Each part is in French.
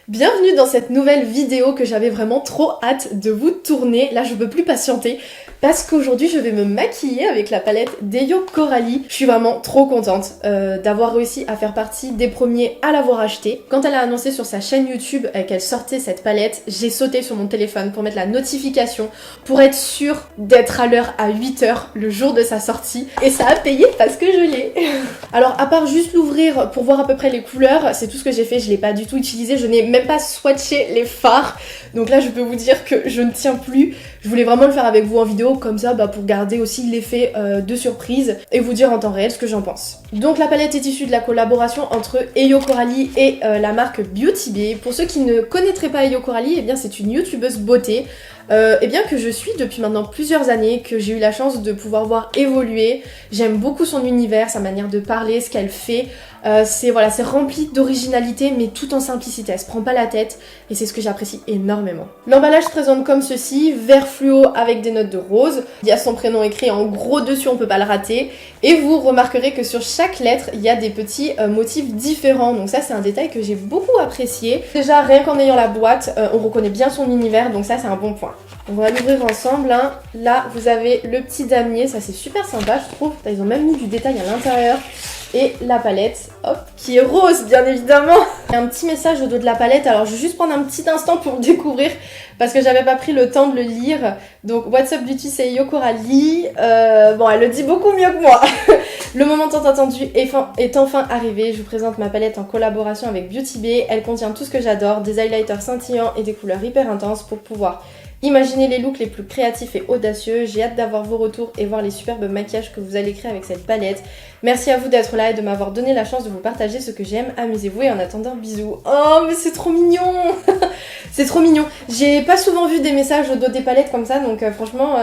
Bienvenue dans cette nouvelle vidéo que j'avais vraiment trop hâte de vous tourner. Là, je peux plus patienter parce qu'aujourd'hui, je vais me maquiller avec la palette d'Eyo Coralie. Je suis vraiment trop contente d'avoir réussi à faire partie des premiers à l'avoir achetée. Quand elle a annoncé sur sa chaîne YouTube qu'elle sortait cette palette, j'ai sauté sur mon téléphone pour mettre la notification pour être sûre d'être à l'heure à 8h le jour de sa sortie. Et ça a payé parce que je l'ai. Alors, à part juste l'ouvrir pour voir à peu près les couleurs, c'est tout ce que j'ai fait. Je l'ai pas du tout utilisé. Je n'ai même pas swatché les fards. Donc là, je peux vous dire que je ne tiens plus. Je voulais vraiment le faire avec vous en vidéo, comme ça, pour garder aussi l'effet de surprise et vous dire en temps réel ce que j'en pense. Donc la palette est issue de la collaboration entre Eyo Coralie et la marque Beauty Bay. Pour ceux qui ne connaîtraient pas Eyo Coralie, eh bien c'est une youtubeuse beauté. Eh bien que je suis depuis maintenant plusieurs années, que j'ai eu la chance de pouvoir voir évoluer. J'aime beaucoup son univers, sa manière de parler, ce qu'elle fait. C'est rempli d'originalité mais tout en simplicité, elle se prend pas la tête et c'est ce que j'apprécie énormément. L'emballage se présente comme ceci, vert fluo avec des notes de rose. Il y a son prénom écrit en gros dessus, on peut pas le rater. Et vous remarquerez que sur chaque lettre, il y a des petits motifs différents. Donc ça c'est un détail que j'ai beaucoup apprécié. Déjà rien qu'en ayant la boîte, on reconnaît bien son univers, donc ça c'est un bon point. On va l'ouvrir ensemble, hein. Là vous avez le petit damier, ça c'est super sympa je trouve. Ils ont même mis du détail à l'intérieur. Et la palette, hop, qui est rose bien évidemment. Il y a un petit message au dos de la palette, alors je vais juste prendre un petit instant pour le découvrir parce que j'avais pas pris le temps de le lire. Donc What's Up Beauty, c'est Eyo Coralie. Bon, elle le dit beaucoup mieux que moi. Le moment tant attendu est enfin arrivé. Je vous présente ma palette en collaboration avec Beauty Bay. Elle contient tout ce que j'adore, des highlighters scintillants et des couleurs hyper intenses pour pouvoir imaginez les looks les plus créatifs et audacieux. J'ai hâte d'avoir vos retours et voir les superbes maquillages que vous allez créer avec cette palette. Merci à vous d'être là et de m'avoir donné la chance de vous partager ce que j'aime. Amusez-vous et en attendant, bisous. Oh, mais c'est trop mignon. C'est trop mignon. J'ai pas souvent vu des messages au dos des palettes comme ça, donc franchement,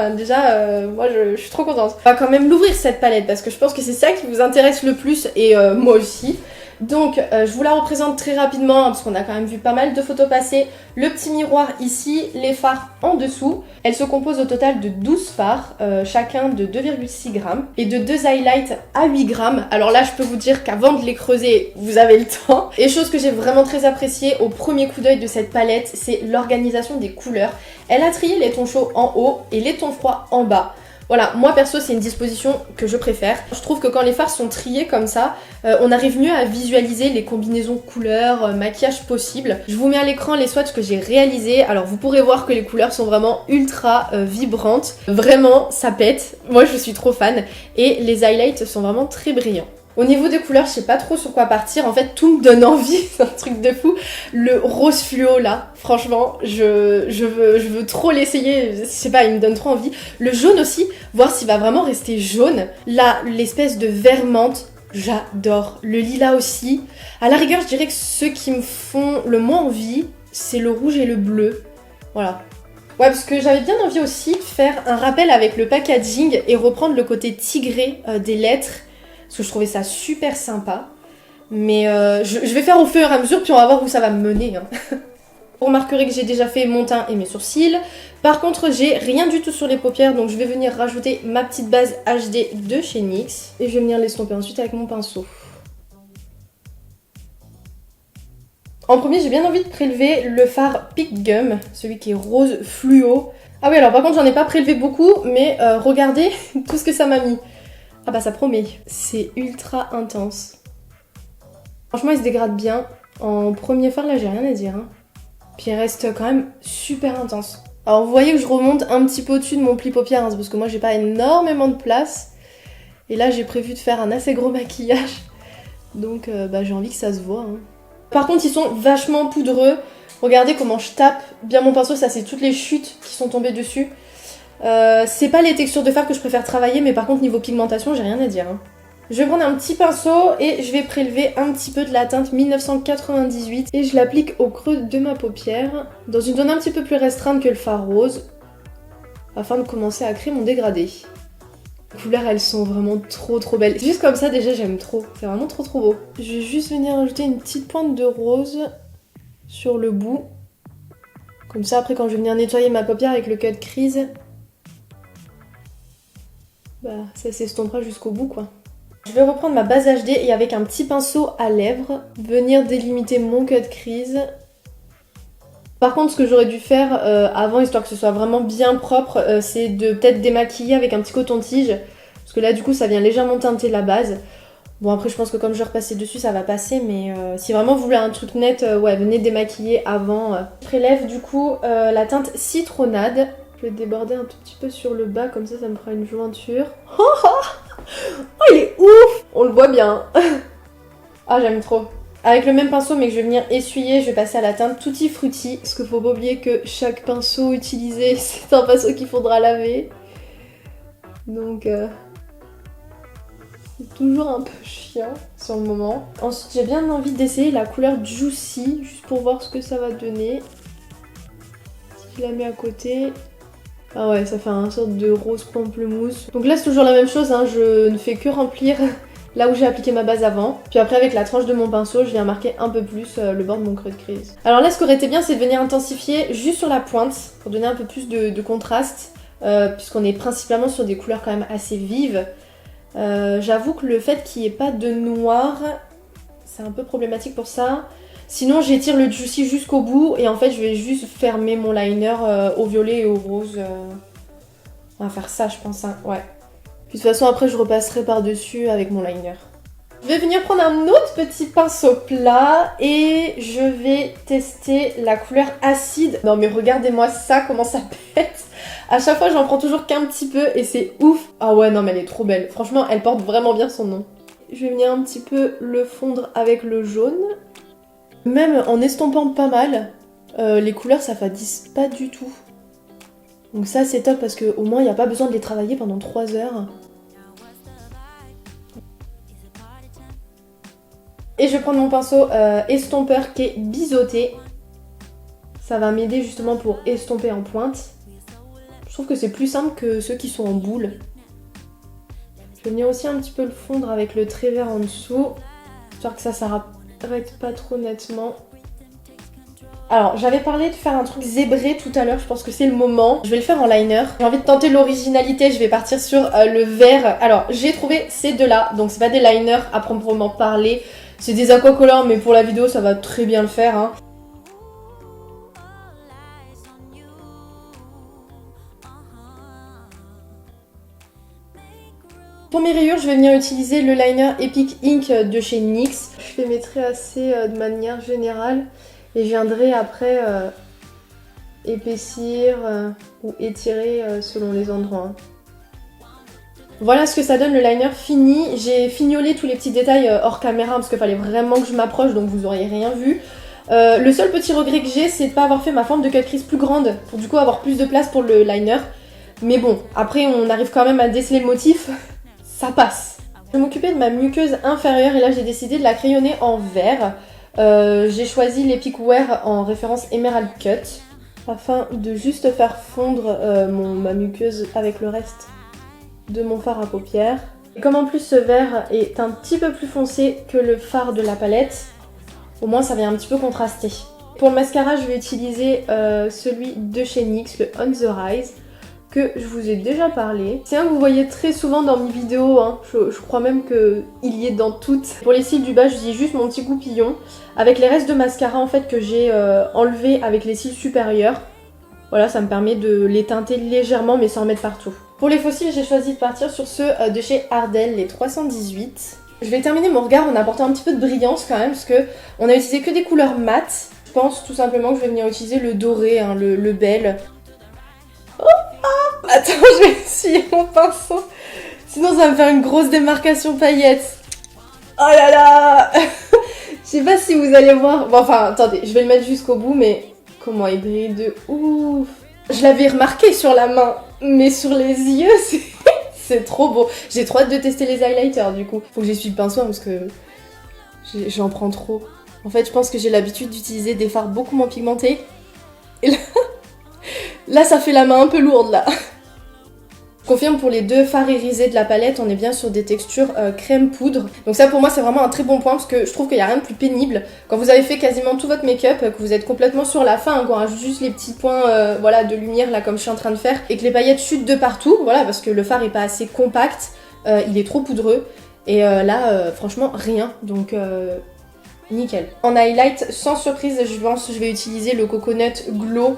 moi je suis trop contente. On va quand même l'ouvrir cette palette parce que je pense que c'est ça qui vous intéresse le plus et moi aussi. Donc je vous la représente très rapidement parce qu'on a quand même vu pas mal de photos passer. Le petit miroir ici, les fards en dessous. Elle se compose au total de 12 fards, chacun de 2,6 grammes et de 2 highlights à 8 grammes. Alors là je peux vous dire qu'avant de les creuser, vous avez le temps. Et chose que j'ai vraiment très appréciée au premier coup d'œil de cette palette, c'est l'organisation des couleurs. Elle a trié les tons chauds en haut et les tons froids en bas. Voilà, moi perso c'est une disposition que je préfère. Je trouve que quand les fards sont triés comme ça, on arrive mieux à visualiser les combinaisons couleurs, maquillage possibles. Je vous mets à l'écran les swatchs que j'ai réalisés. Alors vous pourrez voir que les couleurs sont vraiment ultra vibrantes. Vraiment, ça pète. Moi je suis trop fan. Et les highlights sont vraiment très brillants. Au niveau des couleurs, je sais pas trop sur quoi partir. En fait, tout me donne envie, c'est un truc de fou. Le rose fluo là, franchement, je veux trop l'essayer. Je sais pas, il me donne trop envie. Le jaune aussi, voir s'il va vraiment rester jaune. Là, l'espèce de vert menthe, j'adore. Le lilas aussi. À la rigueur, je dirais que ceux qui me font le moins envie, c'est le rouge et le bleu. Voilà. Ouais, parce que j'avais bien envie aussi de faire un rappel avec le packaging et reprendre le côté tigré des lettres. Parce que je trouvais ça super sympa. Mais je vais faire au fur et à mesure, puis on va voir où ça va me mener. Hein. Vous remarquerez que j'ai déjà fait mon teint et mes sourcils. Par contre, j'ai rien du tout sur les paupières, donc je vais venir rajouter ma petite base HD de chez NYX. Et je vais venir l'estomper ensuite avec mon pinceau. En premier, j'ai bien envie de prélever le fard Pick Gum, celui qui est rose fluo. Ah oui, alors par contre, j'en ai pas prélevé beaucoup, mais regardez tout ce que ça m'a mis. Ah bah ça promet, c'est ultra intense. Franchement il se dégrade bien. En premier fard là j'ai rien à dire. Hein. Puis il reste quand même super intense. Alors vous voyez que je remonte un petit peu au-dessus de mon pli paupière, hein, parce que moi j'ai pas énormément de place. Et là j'ai prévu de faire un assez gros maquillage. Donc j'ai envie que ça se voit. Hein. Par contre ils sont vachement poudreux. Regardez comment je tape bien mon pinceau, ça c'est toutes les chutes qui sont tombées dessus. C'est pas les textures de fard que je préfère travailler, mais par contre niveau pigmentation j'ai rien à dire. Hein. Je vais prendre un petit pinceau et je vais prélever un petit peu de la teinte 1998 et je l'applique au creux de ma paupière dans une zone un petit peu plus restreinte que le fard rose afin de commencer à créer mon dégradé. Les couleurs elles sont vraiment trop belles. Juste comme ça déjà j'aime trop, c'est vraiment trop beau. Je vais juste venir ajouter une petite pointe de rose sur le bout. Comme ça après quand je vais venir nettoyer ma paupière avec le cut crease, ça s'estompera jusqu'au bout quoi. Je vais reprendre ma base HD et avec un petit pinceau à lèvres, venir délimiter mon cut crease Par contre, ce que j'aurais dû faire avant, histoire que ce soit vraiment bien propre, c'est de peut-être démaquiller avec un petit coton-tige. Parce que là, du coup, ça vient légèrement teinter la base. Bon, après, je pense que comme je vais repasser dessus, ça va passer. Mais si vraiment vous voulez un truc net, ouais, venez démaquiller avant. Je prélève, du coup, la teinte citronnade. Je vais déborder un tout petit peu sur le bas, comme ça me fera une jointure. Oh, il est ouf! On le voit bien. Ah, j'aime trop. Avec le même pinceau, mais que je vais venir essuyer, je vais passer à la teinte Tutti Frutti. Parce qu'il faut pas oublier que chaque pinceau utilisé, c'est un pinceau qu'il faudra laver. Donc, c'est toujours un peu chiant sur le moment. Ensuite, j'ai bien envie d'essayer la couleur Juicy, juste pour voir ce que ça va donner. Si je la mets à côté... Ah ouais, ça fait un sorte de rose pamplemousse. Donc là, c'est toujours la même chose, hein, je ne fais que remplir là où j'ai appliqué ma base avant. Puis après, avec la tranche de mon pinceau, je viens marquer un peu plus le bord de mon creux de crise. Alors là, ce qui aurait été bien, c'est de venir intensifier juste sur la pointe, pour donner un peu plus de contraste, puisqu'on est principalement sur des couleurs quand même assez vives. J'avoue que le fait qu'il n'y ait pas de noir, c'est un peu problématique pour ça. Sinon, j'étire le Juicy jusqu'au bout et en fait, je vais juste fermer mon liner au violet et au rose. On va faire ça, je pense, hein. Ouais. Puis de toute façon, après, je repasserai par-dessus avec mon liner. Je vais venir prendre un autre petit pinceau plat et je vais tester la couleur acide. Non mais regardez-moi ça, comment ça pète. À chaque fois, j'en prends toujours qu'un petit peu et c'est ouf. Ah ouais, non mais elle est trop belle. Franchement, elle porte vraiment bien son nom. Je vais venir un petit peu le fondre avec le jaune. Même en estompant pas mal, les couleurs ça fadise pas du tout. Donc ça c'est top parce qu'au moins il n'y a pas besoin de les travailler pendant 3 heures. Et je vais prendre mon pinceau estompeur qui est biseauté. Ça va m'aider justement pour estomper en pointe. Je trouve que c'est plus simple que ceux qui sont en boule. Je vais venir aussi un petit peu le fondre avec le trait vert en dessous, histoire que ça s'arrête pas trop nettement. Alors, j'avais parlé de faire un truc zébré tout à l'heure, je pense que c'est le moment. Je vais le faire en liner. J'ai envie de tenter l'originalité, je vais partir sur le vert. Alors, j'ai trouvé ces deux-là, donc c'est pas des liners à proprement parler. C'est des aquacolors, mais pour la vidéo, ça va très bien le faire, hein. Pour mes rayures, je vais venir utiliser le liner Epic Ink de chez NYX. Je fais mes traits assez de manière générale. Et je viendrai après épaissir ou étirer selon les endroits. Voilà ce que ça donne le liner fini. J'ai fignolé tous les petits détails hors caméra parce qu'il fallait vraiment que je m'approche, donc vous auriez rien vu. Le seul petit regret que j'ai, c'est de ne pas avoir fait ma forme de cut crease plus grande pour du coup avoir plus de place pour le liner. Mais bon, après on arrive quand même à déceler le motif, ça passe. Je vais m'occuper de ma muqueuse inférieure et là j'ai décidé de la crayonner en vert. J'ai choisi l'Epic Wear en référence Emerald Cut afin de juste faire fondre ma muqueuse avec le reste de mon fard à paupières. Et comme en plus ce vert est un petit peu plus foncé que le fard de la palette, au moins ça vient un petit peu contraster. Pour le mascara, je vais utiliser celui de chez NYX, le On The Rise, que je vous ai déjà parlé. C'est un que vous voyez très souvent dans mes vidéos, hein. Je crois même qu'il y est dans toutes. Pour les cils du bas, je dis juste mon petit goupillon, avec les restes de mascara en fait que j'ai enlevé avec les cils supérieurs. Voilà, ça me permet de les teinter légèrement mais sans en mettre partout. Pour les faux cils, j'ai choisi de partir sur ceux de chez Ardell, les 318. Je vais terminer mon regard en apportant un petit peu de brillance quand même, parce que on a utilisé que des couleurs mates. Je pense tout simplement que je vais venir utiliser le doré, hein, le bel. Oh, ah, attends, je vais essuyer mon pinceau. Sinon ça va me faire une grosse démarcation paillettes. Oh là là. Je sais pas si vous allez voir. Bon, enfin, attendez, je vais le mettre jusqu'au bout, mais comment il brille de ouf. Je l'avais remarqué sur la main, mais sur les yeux, c'est trop beau. J'ai trop hâte de tester les highlighters du coup. Faut que j'essuie le pinceau parce que j'en prends trop. En fait, je pense que j'ai l'habitude d'utiliser des fards beaucoup moins pigmentés. Et là, ça fait la main un peu lourde là. Je confirme pour les deux fards irisés de la palette, on est bien sur des textures crème poudre. Donc ça pour moi c'est vraiment un très bon point parce que je trouve qu'il n'y a rien de plus pénible. Quand vous avez fait quasiment tout votre make-up, que vous êtes complètement sur la fin, qu'on rajoute juste les petits points voilà, de lumière là comme je suis en train de faire, et que les paillettes chutent de partout, voilà, parce que le fard est pas assez compact, il est trop poudreux. Et là franchement rien, donc nickel. En highlight, sans surprise, je pense que je vais utiliser le Coconut Glow.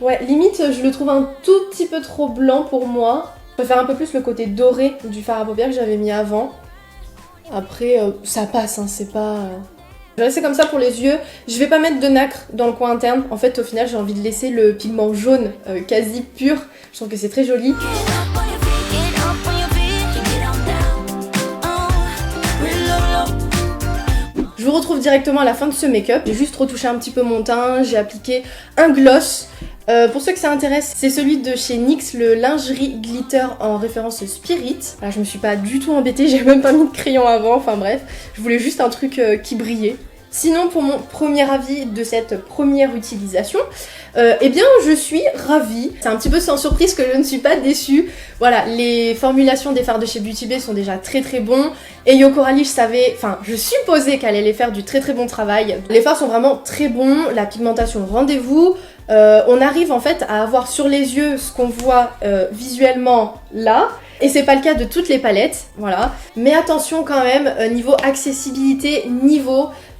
Ouais, limite, je le trouve un tout petit peu trop blanc pour moi. Je préfère un peu plus le côté doré du fard à paupières que j'avais mis avant. Après, ça passe, hein, c'est pas... Je vais laisser comme ça pour les yeux. Je vais pas mettre de nacre dans le coin interne. En fait, au final, j'ai envie de laisser le pigment jaune quasi pur. Je trouve que c'est très joli. Je vous retrouve directement à la fin de ce make-up. J'ai juste retouché un petit peu mon teint. J'ai appliqué un gloss. Pour ceux que ça intéresse, c'est celui de chez NYX, le lingerie glitter en référence Spirit. Là, je me suis pas du tout embêtée, j'ai même pas mis de crayon avant, enfin bref, je voulais juste un truc qui brillait. Sinon, pour mon premier avis de cette première utilisation, eh bien je suis ravie. C'est un petit peu sans surprise que je ne suis pas déçue. Voilà, les formulations des fards de chez Beauty Bay sont déjà très très bons. Et Yo Coralie, je supposais qu'elle allait faire du très très bon travail. Les fards sont vraiment très bons, la pigmentation rendez-vous. On arrive en fait à avoir sur les yeux ce qu'on voit visuellement là. Et c'est pas le cas de toutes les palettes, voilà. Mais attention quand même, niveau accessibilité,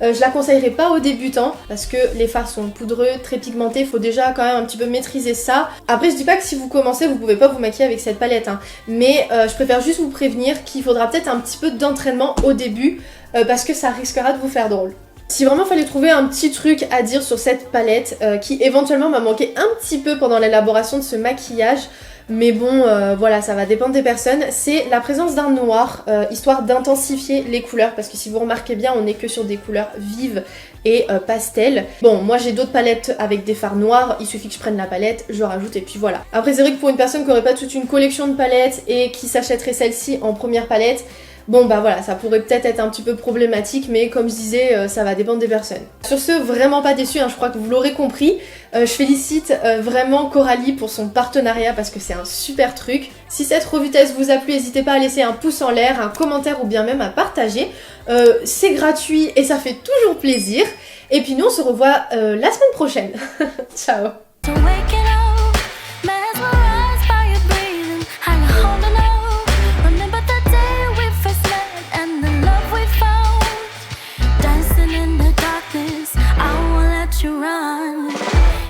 je la conseillerais pas aux débutants parce que les fards sont poudreux, très pigmentés, il faut déjà quand même un petit peu maîtriser ça. Après je dis pas que si vous commencez vous pouvez pas vous maquiller avec cette palette, hein. Mais je préfère juste vous prévenir qu'il faudra peut-être un petit peu d'entraînement au début parce que ça risquera de vous faire drôle. Si vraiment fallait trouver un petit truc à dire sur cette palette qui éventuellement m'a manqué un petit peu pendant l'élaboration de ce maquillage, mais bon voilà, ça va dépendre des personnes, c'est la présence d'un noir, histoire d'intensifier les couleurs, parce que si vous remarquez bien on n'est que sur des couleurs vives et pastel. Bon, moi j'ai d'autres palettes avec des fards noirs, il suffit que je prenne la palette, je rajoute et puis voilà. Après c'est vrai que pour une personne qui aurait pas toute une collection de palettes et qui s'achèterait celle-ci en première palette, bon bah voilà, ça pourrait peut-être être un petit peu problématique, mais comme je disais, ça va dépendre des personnes. Sur ce, vraiment pas déçue, hein, je crois que vous l'aurez compris. Je félicite vraiment Coralie pour son partenariat parce que c'est un super truc. Si cette revue test vous a plu, n'hésitez pas à laisser un pouce en l'air, un commentaire ou bien même à partager. C'est gratuit et ça fait toujours plaisir. Et puis nous on se revoit la semaine prochaine. Ciao.